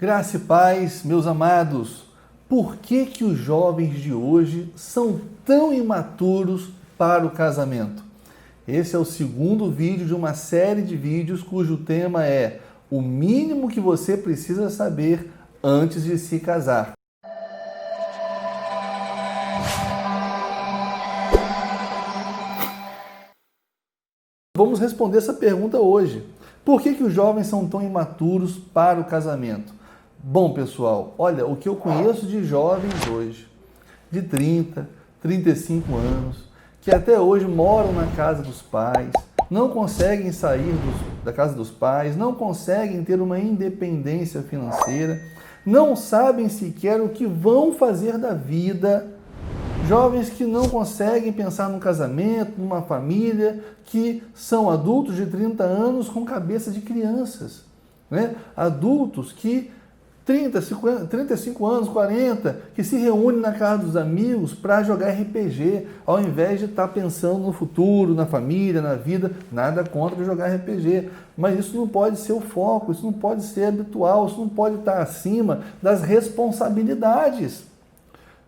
Graça e paz, meus amados. Por que os jovens de hoje são tão imaturos para o casamento? Esse é o segundo vídeo de uma série de vídeos cujo tema é o mínimo que você precisa saber antes de se casar. Vamos responder essa pergunta hoje. Por que os jovens são tão imaturos para o casamento? Bom, pessoal, olha, o que eu conheço de jovens hoje, de 30, 35 anos, que até hoje moram na casa dos pais, não conseguem sair da casa dos pais, não conseguem ter uma independência financeira, não sabem sequer o que vão fazer da vida. Jovens que não conseguem pensar num casamento, numa família, que são adultos de 30 anos com cabeça de crianças, né? Adultos que 30, 50, 35 anos, 40, que se reúnem na casa dos amigos para jogar RPG, ao invés de estar pensando no futuro, na família, na vida. Nada contra jogar RPG, mas isso não pode ser o foco, isso não pode ser habitual, isso não pode estar acima das responsabilidades.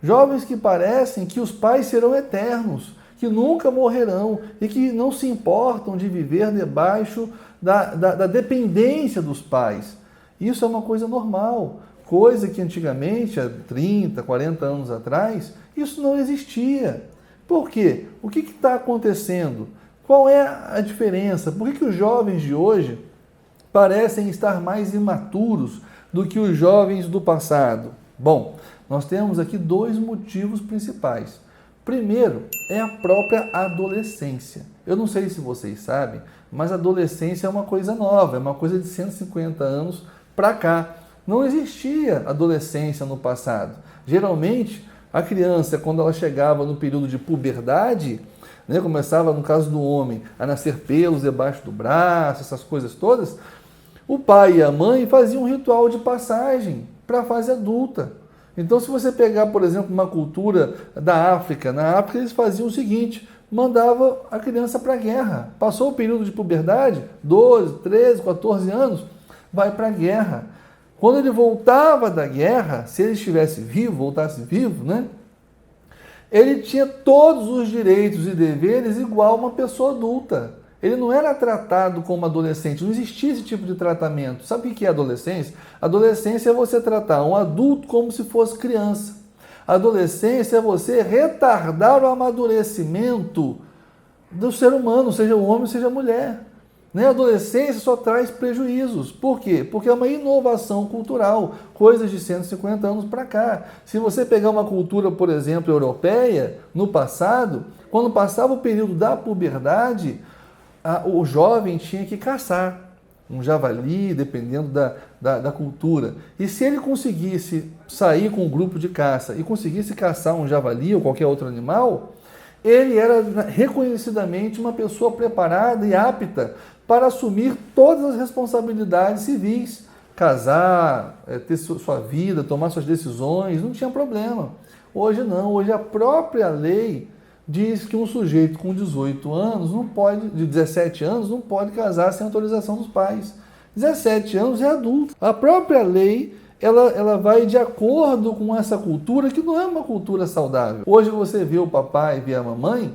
Jovens que parecem que os pais serão eternos, que nunca morrerão e que não se importam de viver debaixo da dependência dos pais. Isso é uma coisa normal, coisa que antigamente, há 30, 40 anos atrás, isso não existia. Por quê? O que está acontecendo? Qual é a diferença? Por que os jovens de hoje parecem estar mais imaturos do que os jovens do passado? Bom, nós temos aqui dois motivos principais. Primeiro, é a própria adolescência. Eu não sei se vocês sabem, mas a adolescência é uma coisa nova, é uma coisa de 150 anos para cá. Não existia adolescência no passado. Geralmente, a criança, quando ela chegava no período de puberdade, né, começava, no caso do homem, a nascer pelos debaixo do braço, essas coisas todas, o pai e a mãe faziam um ritual de passagem para a fase adulta. Então, se você pegar, por exemplo, uma cultura da África, na África eles faziam o seguinte, mandava a criança para a guerra. Passou o período de puberdade, 12, 13, 14 anos, vai para a guerra. Quando ele voltava da guerra, se ele estivesse vivo, voltasse vivo, né? Ele tinha todos os direitos e deveres igual a uma pessoa adulta. Ele não era tratado como adolescente, não existia esse tipo de tratamento. Sabe o que é adolescência? Adolescência é você tratar um adulto como se fosse criança. Adolescência é você retardar o amadurecimento do ser humano, seja o homem, seja a mulher. A adolescência só traz prejuízos. Por quê? Porque é uma inovação cultural, coisas de 150 anos para cá. Se você pegar uma cultura, por exemplo, europeia, no passado, quando passava o período da puberdade, o jovem tinha que caçar um javali, dependendo da cultura. E se ele conseguisse sair com um grupo de caça e conseguisse caçar um javali ou qualquer outro animal, ele era reconhecidamente uma pessoa preparada e apta para assumir todas as responsabilidades civis. Casar, ter sua vida, tomar suas decisões, não tinha problema. Hoje não, hoje a própria lei diz que um sujeito com 18 anos, de 17 anos, não pode casar sem autorização dos pais. 17 anos é adulto. A própria lei, ela vai de acordo com essa cultura, que não é uma cultura saudável. Hoje você vê o papai, vê a mamãe,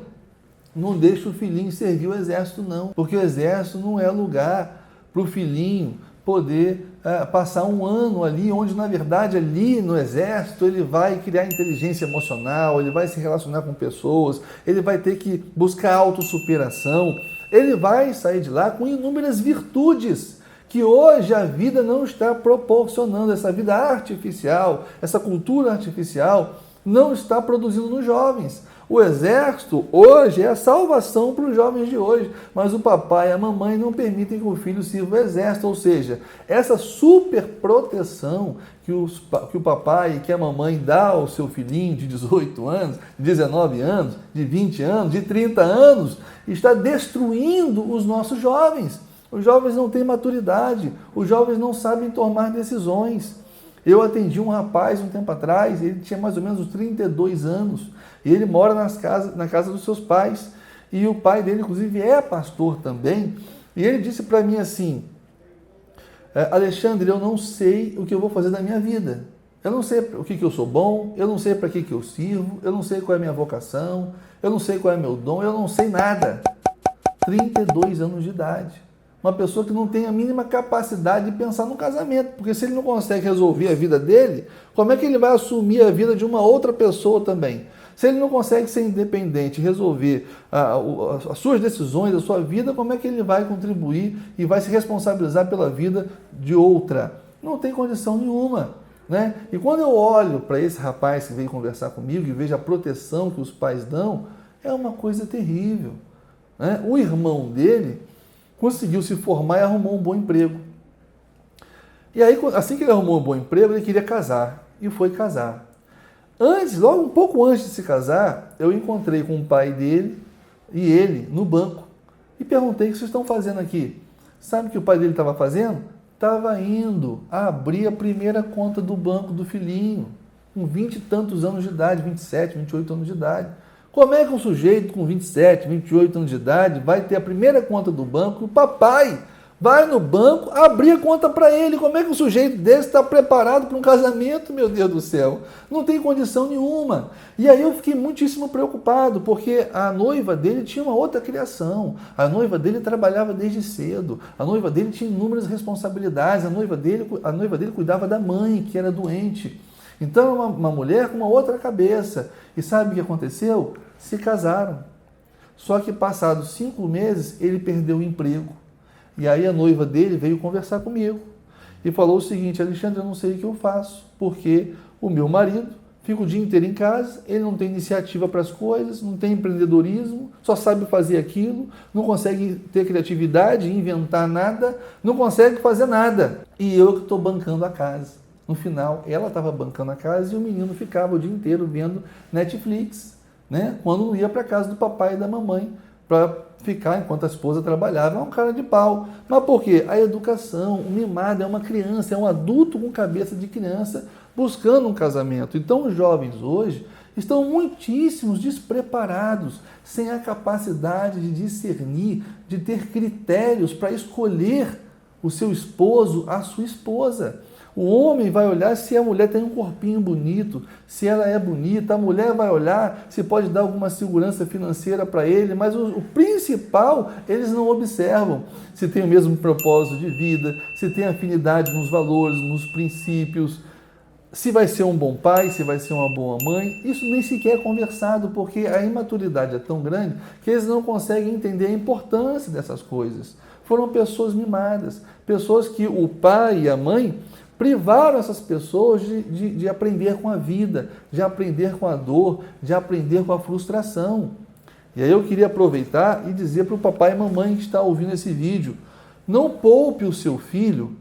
não deixa o filhinho servir o exército, não. Porque o exército não é lugar para o filhinho poder passar um ano ali, onde na verdade ali no exército ele vai criar inteligência emocional, ele vai se relacionar com pessoas, ele vai ter que buscar autossuperação, ele vai sair de lá com inúmeras virtudes que hoje a vida não está proporcionando, essa vida artificial, essa cultura artificial não está produzindo nos jovens. O exército hoje é a salvação para os jovens de hoje, mas o papai e a mamãe não permitem que o filho sirva o exército, ou seja, essa super proteção que o papai e que a mamãe dá ao seu filhinho de 18 anos, de 19 anos, de 20 anos, de 30 anos, está destruindo os nossos jovens. Os jovens não têm maturidade, os jovens não sabem tomar decisões. Eu atendi um rapaz um tempo atrás, ele tinha mais ou menos uns 32 anos, e ele mora na casa dos seus pais, e o pai dele, inclusive, é pastor também, e ele disse para mim assim, Alexandre, eu não sei o que eu vou fazer da minha vida. Eu não sei o que eu sou bom, eu não sei para que eu sirvo, eu não sei qual é a minha vocação, eu não sei qual é o meu dom, eu não sei nada. 32 anos de idade. Uma pessoa que não tem a mínima capacidade de pensar no casamento, porque se ele não consegue resolver a vida dele, como é que ele vai assumir a vida de uma outra pessoa também? Se ele não consegue ser independente, resolver as suas decisões, a sua vida, como é que ele vai contribuir e vai se responsabilizar pela vida de outra? Não tem condição nenhuma. Né? E quando eu olho para esse rapaz que veio conversar comigo e vejo a proteção que os pais dão, é uma coisa terrível. Né? O irmão dele conseguiu se formar e arrumou um bom emprego. E aí, assim que ele arrumou um bom emprego, ele queria casar. E foi casar. Logo um pouco antes de se casar, eu encontrei com o pai dele e ele no banco. E perguntei: o que vocês estão fazendo aqui? Sabe o que o pai dele estava fazendo? Estava indo abrir a primeira conta do banco do filhinho, com 20 e tantos anos de idade, 27, 28 anos de idade. Como é que um sujeito com 27, 28 anos de idade vai ter a primeira conta do banco e o papai vai no banco abrir a conta para ele? Como é que um sujeito desse está preparado para um casamento, meu Deus do céu? Não tem condição nenhuma. E aí eu fiquei muitíssimo preocupado, porque a noiva dele tinha uma outra criação. A noiva dele trabalhava desde cedo. A noiva dele tinha inúmeras responsabilidades. A noiva dele cuidava da mãe, que era doente. Então, uma mulher com uma outra cabeça. E sabe o que aconteceu? Se casaram. Só que passados 5 meses, ele perdeu o emprego. E aí a noiva dele veio conversar comigo e falou o seguinte: Alexandre, eu não sei o que eu faço, porque o meu marido fica o dia inteiro em casa, ele não tem iniciativa para as coisas, não tem empreendedorismo, só sabe fazer aquilo, não consegue ter criatividade, inventar nada, não consegue fazer nada. E eu que estou bancando a casa. No final, ela estava bancando a casa e o menino ficava o dia inteiro vendo Netflix, né? Quando não ia para a casa do papai e da mamãe, para ficar enquanto a esposa trabalhava. É um cara de pau. Mas por quê? A educação, o mimado é uma criança, é um adulto com cabeça de criança buscando um casamento. Então os jovens hoje estão muitíssimos despreparados, sem a capacidade de discernir, de ter critérios para escolher o seu esposo, a sua esposa. O homem vai olhar se a mulher tem um corpinho bonito, se ela é bonita. A mulher vai olhar se pode dar alguma segurança financeira para ele, mas o principal eles não observam. Se tem o mesmo propósito de vida, se tem afinidade nos valores, nos princípios, se vai ser um bom pai, se vai ser uma boa mãe. Isso nem sequer é conversado, porque a imaturidade é tão grande que eles não conseguem entender a importância dessas coisas. Foram pessoas mimadas, pessoas que o pai e a mãe privaram essas pessoas de aprender com a vida, de aprender com a dor, de aprender com a frustração. E aí eu queria aproveitar e dizer para o papai e mamãe que está ouvindo esse vídeo: não poupe o seu filho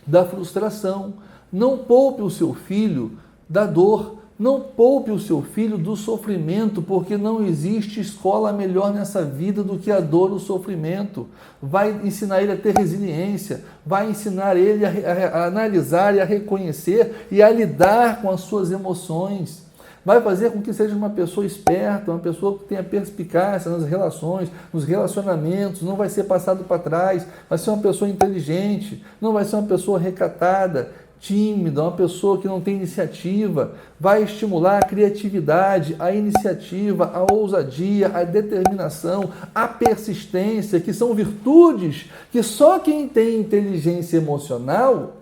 da frustração, não poupe o seu filho da dor, não poupe o seu filho do sofrimento, porque não existe escola melhor nessa vida do que a dor e o sofrimento. Vai ensinar ele a ter resiliência, vai ensinar ele a analisar e a reconhecer e a lidar com as suas emoções. Vai fazer com que seja uma pessoa esperta, uma pessoa que tenha perspicácia nas relações, nos relacionamentos, não vai ser passado para trás, vai ser uma pessoa inteligente, não vai ser uma pessoa recatada, tímida, uma pessoa que não tem iniciativa. Vai estimular a criatividade, a iniciativa, a ousadia, a determinação, a persistência, que são virtudes que só quem tem inteligência emocional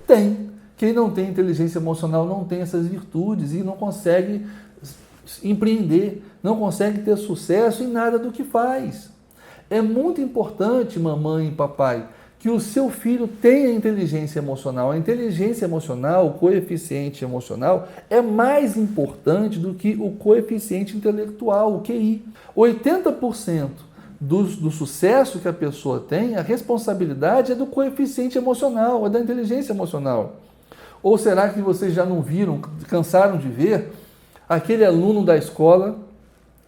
tem. Quem não tem inteligência emocional não tem essas virtudes e não consegue empreender, não consegue ter sucesso em nada do que faz. É muito importante, mamãe e papai, que o seu filho tenha inteligência emocional. A inteligência emocional, o coeficiente emocional, é mais importante do que o coeficiente intelectual, o QI. 80% do sucesso que a pessoa tem, a responsabilidade é do coeficiente emocional, é da inteligência emocional. Ou será que vocês já não viram, cansaram de ver, aquele aluno da escola,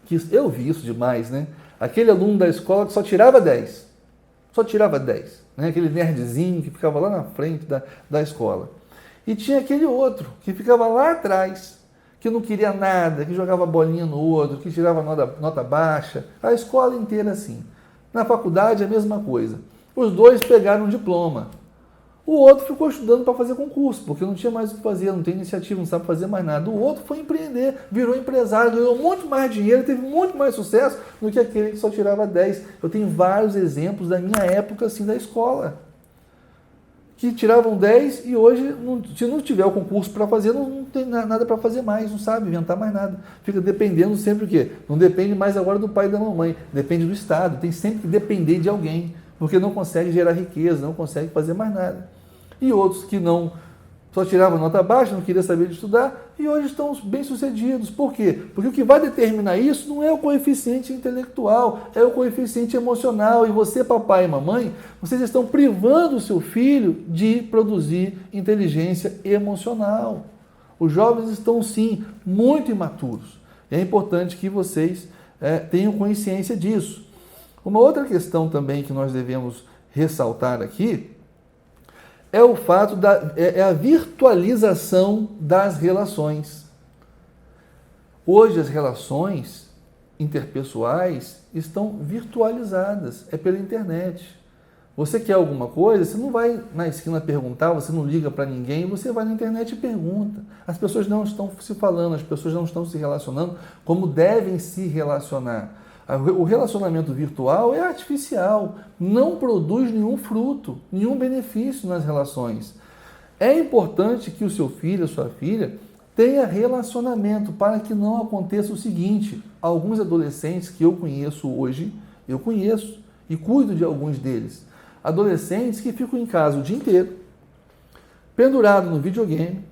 que eu vi isso demais, né? Aquele aluno da escola que só tirava 10. Só tirava 10. Né? Aquele nerdzinho que ficava lá na frente da escola. E tinha aquele outro que ficava lá atrás, que não queria nada, que jogava bolinha no outro, que tirava nota baixa. A escola inteira assim. Na faculdade a mesma coisa. Os dois pegaram um diploma. O outro ficou estudando para fazer concurso, porque não tinha mais o que fazer, não tem iniciativa, não sabe fazer mais nada. O outro foi empreender, virou empresário, ganhou muito mais dinheiro, teve muito mais sucesso do que aquele que só tirava 10. Eu tenho vários exemplos da minha época, assim, da escola, que tiravam 10 e hoje, se não tiver o concurso para fazer, não tem nada para fazer mais, não sabe inventar mais nada. Fica dependendo sempre o quê? Não depende mais agora do pai e da mamãe, depende do Estado, tem sempre que depender de alguém, porque não consegue gerar riqueza, não consegue fazer mais nada. E outros que não, só tiravam nota baixa, não queriam saber de estudar, e hoje estão bem-sucedidos. Por quê? Porque o que vai determinar isso não é o coeficiente intelectual, é o coeficiente emocional. E você, papai e mamãe, vocês estão privando o seu filho de produzir inteligência emocional. Os jovens estão, sim, muito imaturos. E é importante que vocês tenham consciência disso. Uma outra questão também que nós devemos ressaltar aqui é o fato a virtualização das relações. Hoje as relações interpessoais estão virtualizadas, é pela internet. Você quer alguma coisa, você não vai na esquina perguntar, você não liga para ninguém, você vai na internet e pergunta. As pessoas não estão se falando, as pessoas não estão se relacionando como devem se relacionar. O relacionamento virtual é artificial, não produz nenhum fruto, nenhum benefício nas relações. É importante que o seu filho, a sua filha, tenha relacionamento para que não aconteça o seguinte: alguns adolescentes que eu conheço hoje, eu conheço e cuido de alguns deles. Adolescentes que ficam em casa o dia inteiro, pendurado no videogame,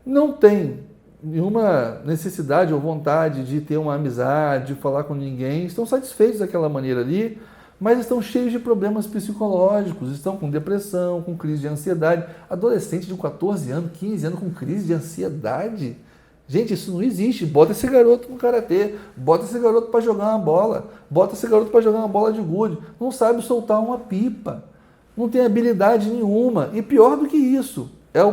não tem nenhuma necessidade ou vontade de ter uma amizade, de falar com ninguém, estão satisfeitos daquela maneira ali, mas estão cheios de problemas psicológicos, estão com depressão, com crise de ansiedade. Adolescente de 14 anos, 15 anos com crise de ansiedade. Gente, isso não existe. Bota esse garoto no karatê, bota esse garoto para jogar uma bola, bota esse garoto para jogar uma bola de gude. Não sabe soltar uma pipa, não tem habilidade nenhuma. E pior do que isso,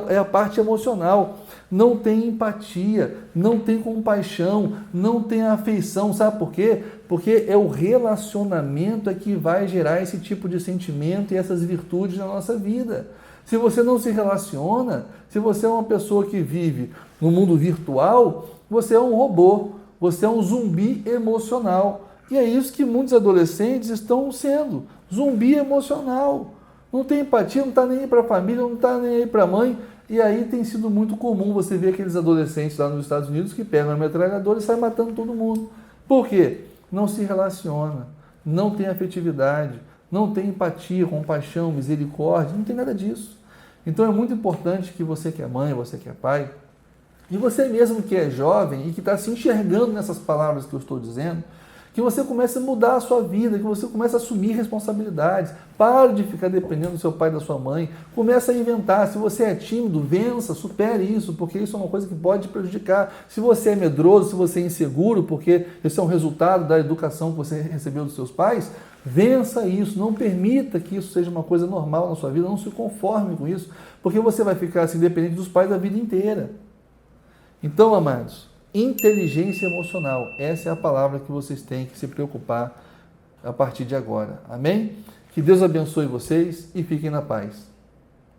é a parte emocional. Não tem empatia, não tem compaixão, não tem afeição. Sabe por quê? Porque é o relacionamento que vai gerar esse tipo de sentimento e essas virtudes na nossa vida. Se você não se relaciona, se você é uma pessoa que vive no mundo virtual, você é um robô, você é um zumbi emocional. E é isso que muitos adolescentes estão sendo, zumbi emocional. Não tem empatia, não está nem aí para a família, não está nem aí para a mãe. E aí tem sido muito comum você ver aqueles adolescentes lá nos Estados Unidos que pegam a metralhadora e saem matando todo mundo. Por quê? Não se relaciona, não tem afetividade, não tem empatia, compaixão, misericórdia, não tem nada disso. Então é muito importante que você que é mãe, você que é pai, e você mesmo que é jovem e que está se enxergando nessas palavras que eu estou dizendo, que você comece a mudar a sua vida, que você comece a assumir responsabilidades. Pare de ficar dependendo do seu pai e da sua mãe. Comece a inventar. Se você é tímido, vença, supere isso, porque isso é uma coisa que pode te prejudicar. Se você é medroso, se você é inseguro, porque esse é um resultado da educação que você recebeu dos seus pais, vença isso. Não permita que isso seja uma coisa normal na sua vida. Não se conforme com isso, porque você vai ficar assim dependente dos pais a vida inteira. Então, amados, inteligência emocional, essa é a palavra que vocês têm que se preocupar a partir de agora. Amém? Que Deus abençoe vocês e fiquem na paz.